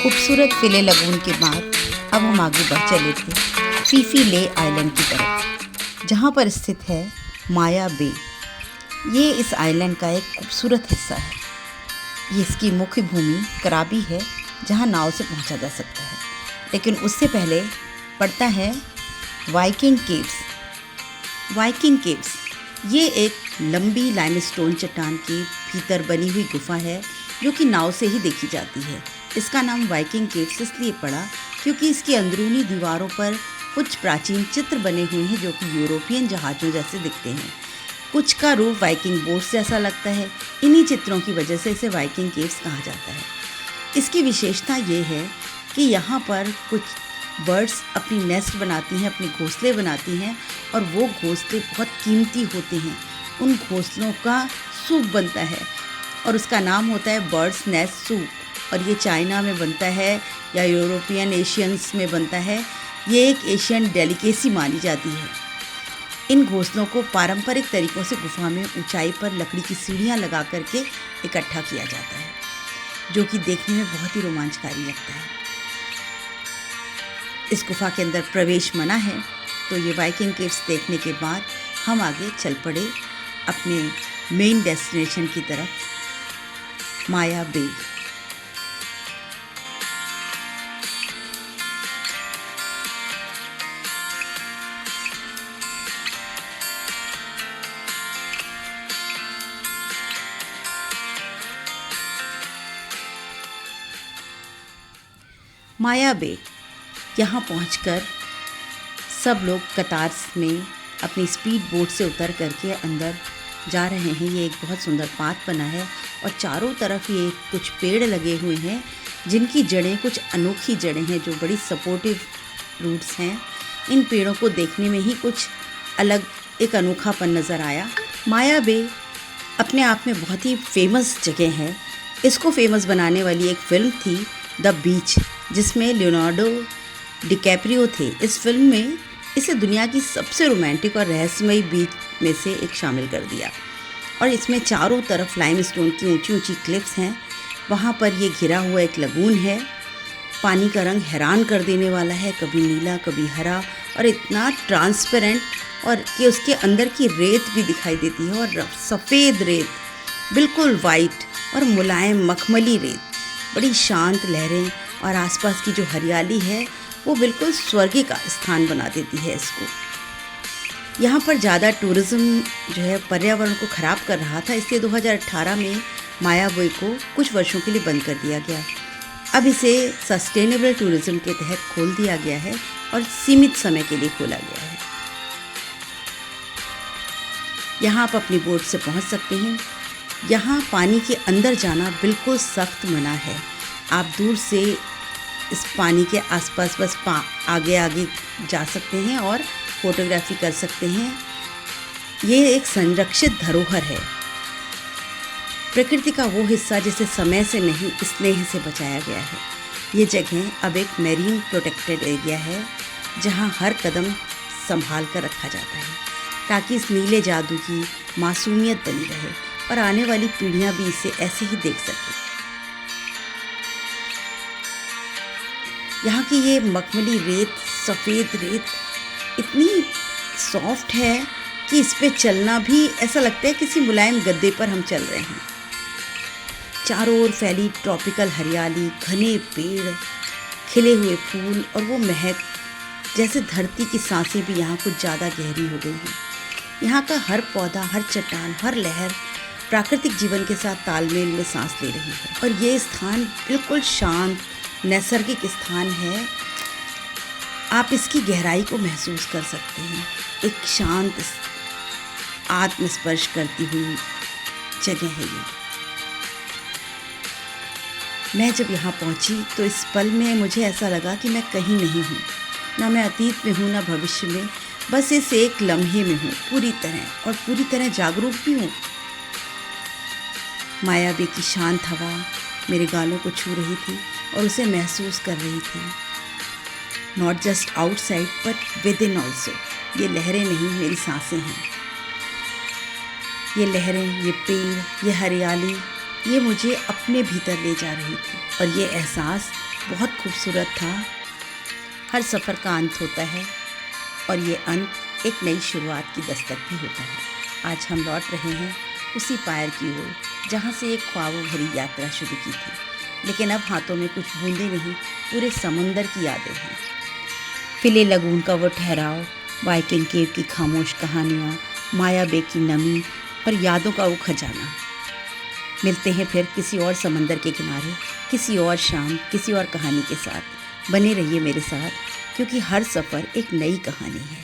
खूबसूरत फिले लगून के बाद अब हम आगे बढ़ चले थे फी फी ले आइलैंड की तरफ, जहाँ पर स्थित है माया बे। ये इस आइलैंड का एक खूबसूरत हिस्सा है। ये इसकी मुख्य भूमि कराबी है, जहाँ नाव से पहुँचा जा सकता है, लेकिन उससे पहले पड़ता है वाइकिंग केव्स। वाइकिंग केव्स ये एक लंबी लाइमस्टोन चट्टान के भीतर बनी हुई गुफा है, जो कि नाव से ही देखी जाती है। इसका नाम वाइकिंग केव्स इसलिए पड़ा क्योंकि इसकी अंदरूनी दीवारों पर कुछ प्राचीन चित्र बने हुए हैं, जो कि यूरोपियन जहाज़ों जैसे दिखते हैं। कुछ का रूप वाइकिंग बोट्स जैसा लगता है। इन्हीं चित्रों की वजह से इसे वाइकिंग केव्स कहा जाता है। इसकी विशेषता ये है कि यहाँ पर कुछ बर्ड्स अपनी नेस्ट बनाती हैं, अपने घोंसले बनाती हैं, और वो घोंसले बहुत कीमती होते हैं। उन घोंसलों का सूप बनता है और उसका नाम होता है बर्ड्स नेस्ट सूप, और ये चाइना में बनता है या यूरोपियन एशियंस में बनता है। ये एक एशियन डेलिकेसी मानी जाती है। इन घोंसलों को पारंपरिक तरीक़ों से गुफा में ऊंचाई पर लकड़ी की सीढ़ियाँ लगा करके इकट्ठा किया जाता है, जो कि देखने में बहुत ही रोमांचकारी लगता है। इस गुफा के अंदर प्रवेश मना है। तो ये वाइकिंग केव्स देखने के बाद हम आगे चल पड़े अपने मेन डेस्टिनेशन की तरफ, माया बे। माया बे यहाँ पहुँचकर सब लोग कतार में अपनी स्पीड बोट से उतर करके अंदर जा रहे हैं। ये एक बहुत सुंदर पाथ बना है और चारों तरफ ये कुछ पेड़ लगे हुए हैं, जिनकी जड़ें कुछ अनोखी जड़ें हैं, जो बड़ी सपोर्टिव रूट्स हैं। इन पेड़ों को देखने में ही कुछ अलग एक अनोखापन नज़र आया। माया बे अपने आप में बहुत ही फेमस जगह है। इसको फेमस बनाने वाली एक फ़िल्म थी द बीच, जिसमें लियोनार्डो डिकैप्रियो थे। इस फिल्म में इसे दुनिया की सबसे रोमांटिक और रहस्यमयी बीच में से एक शामिल कर दिया, और इसमें चारों तरफ लाइमस्टोन की ऊंची ऊंची क्लिफ्स हैं। वहाँ पर ये घिरा हुआ एक लगून है। पानी का रंग हैरान कर देने वाला है, कभी नीला कभी हरा, और इतना ट्रांसपेरेंट, और कि उसके अंदर की रेत भी दिखाई देती है, और सफ़ेद रेत, बिल्कुल वाइट और मुलायम मखमली रेत, बड़ी शांत लहरें, और आसपास की जो हरियाली है वो बिल्कुल स्वर्ग का स्थान बना देती है इसको। यहाँ पर ज़्यादा टूरिज़्म जो है पर्यावरण को ख़राब कर रहा था, इसलिए 2018 में माया बे को कुछ वर्षों के लिए बंद कर दिया गया। अब इसे सस्टेनेबल टूरिज़्म के तहत खोल दिया गया है और सीमित समय के लिए खोला गया है। यहाँ आप अपनी बोट से पहुँच सकते हैं। यहाँ पानी के अंदर जाना बिल्कुल सख्त मना है। आप दूर से इस पानी के आसपास बस आगे आगे जा सकते हैं और फोटोग्राफी कर सकते हैं। ये एक संरक्षित धरोहर है, प्रकृति का वो हिस्सा जिसे समय से नहीं स्नेह से बचाया गया है। ये जगह अब एक मैरीन प्रोटेक्टेड एरिया है, जहाँ हर कदम संभाल कर रखा जाता है, ताकि इस नीले जादू की मासूमियत बनी रहे और आने वाली पीढ़ियाँ भी इसे ऐसे ही देख सकें। यहाँ की ये मखमली रेत, सफ़ेद रेत इतनी सॉफ्ट है कि इस पे चलना भी ऐसा लगता है किसी मुलायम गद्दे पर हम चल रहे हैं। चारों ओर फैली ट्रॉपिकल हरियाली, घने पेड़, खिले हुए फूल, और वो महक, जैसे धरती की सांसें भी यहाँ कुछ ज़्यादा गहरी हो गई हैं। यहाँ का हर पौधा, हर चट्टान, हर लहर प्राकृतिक जीवन के साथ तालमेल में सांस ले रही है, और ये स्थान बिल्कुल शांत नैसर्गिक स्थान है। आप इसकी गहराई को महसूस कर सकते हैं। एक शांत आत्मस्पर्श करती हुई जगह है ये। मैं जब यहाँ पहुँची तो इस पल में मुझे ऐसा लगा कि मैं कहीं नहीं हूँ, ना मैं अतीत में हूँ ना भविष्य में, बस इस एक लम्हे में हूँ पूरी तरह, और पूरी तरह जागरूक भी हूँ। माया बे की शांत हवा मेरे गालों को छू रही थी और उसे महसूस कर रही थी। Not just outside but with in also. ये लहरें नहीं, मेरी सांसें हैं। ये लहरें, ये पेड़, ये हरियाली, ये मुझे अपने भीतर ले जा रही थी, और ये एहसास बहुत खूबसूरत था। हर सफ़र का अंत होता है और ये अंत एक नई शुरुआत की दस्तक भी होता है। आज हम लौट रहे हैं उसी पार की ओर जहाँ से एक ख्वाबों भरी यात्रा शुरू की थी, लेकिन अब हाथों में कुछ बूंदें नहीं, पूरे समुंदर की यादें हैं। फिले लगून का वो ठहराव, वाइकिंग केव की खामोश कहानियाँ, माया बे की नमी और यादों का वो खजाना। मिलते हैं फिर किसी और समंदर के किनारे, किसी और शाम, किसी और कहानी के साथ। बने रहिए मेरे साथ, क्योंकि हर सफ़र एक नई कहानी है।